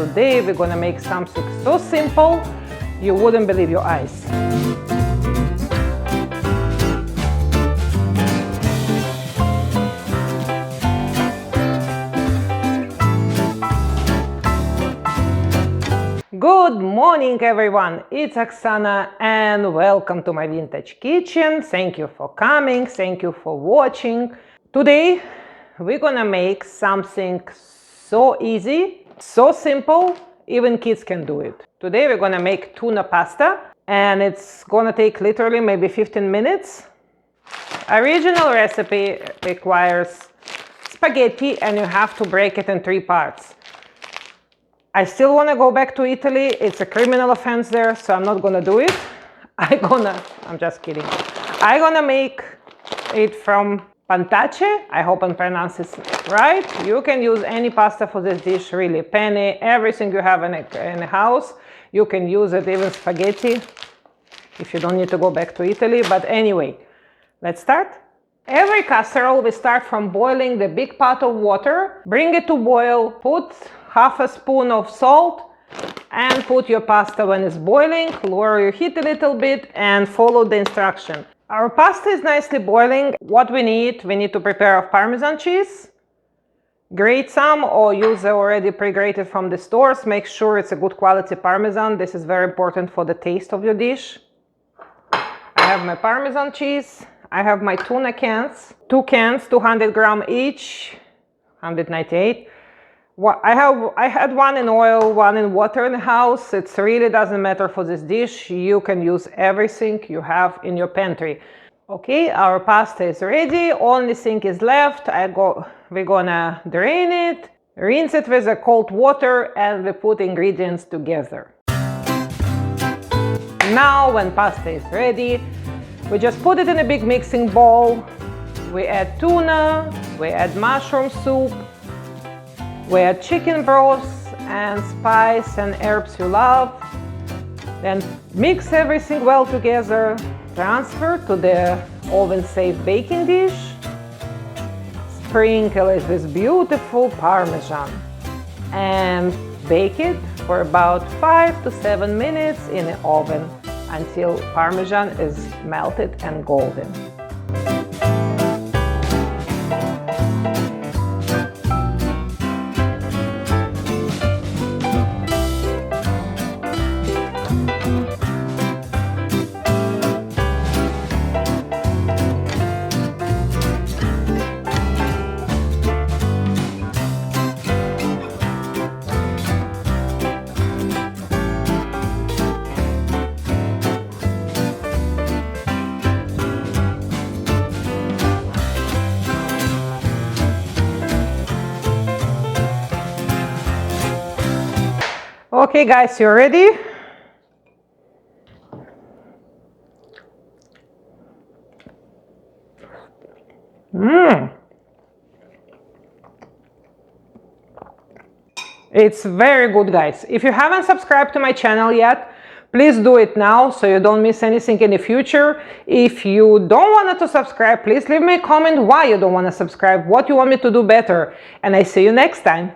today we're gonna make something so simple you wouldn't believe your eyes. Good morning everyone, it's Oksana and welcome to my vintage kitchen. Thank you for coming, thank you for watching. Today we're gonna make something so easy, so simple, even kids can do it. Today we're gonna make tuna pasta and it's gonna take literally maybe 15 minutes. Original recipe requires spaghetti and you have to break it in 3 parts. I still want to go back to Italy. It's a criminal offense there, so I'm not gonna do it. I'm just kidding. I'm gonna make it from pantace. I hope I pronounce it right. You can use any pasta for this dish, really. Penne, everything you have in the house. You can use it, even spaghetti, if you don't need to go back to Italy. But anyway, let's start. Every casserole, we start from boiling the big pot of water. Bring it to boil, put half a spoon of salt and put your pasta when it's boiling. Lower your heat a little bit and follow the instruction. Our pasta is nicely boiling. What we need to prepare a parmesan cheese. Grate some or use already pre-grated from the stores. Make sure it's a good quality parmesan. This is very important for the taste of your dish. I have my parmesan cheese. I have my tuna cans. 2 cans, 200 grams each, 198. I had one in oil, one in water in the house. It really doesn't matter for this dish. You can use everything you have in your pantry. Okay, our pasta is ready. Only thing is left. We're gonna drain it, rinse it with a cold water, and we put ingredients together. Now, when pasta is ready, we just put it in a big mixing bowl. We add tuna, we add mushroom soup, we add chicken broth and spice and herbs you love. Then mix everything well together, transfer to the oven-safe baking dish. Sprinkle it with beautiful parmesan and bake it for about 5 to 7 minutes in the oven until parmesan is melted and golden. Okay guys, you ready? It's very good, guys. If you haven't subscribed to my channel yet, please do it now so you don't miss anything in the future. If you don't want to subscribe, please leave me a comment why you don't want to subscribe, what you want me to do better. And I see you next time.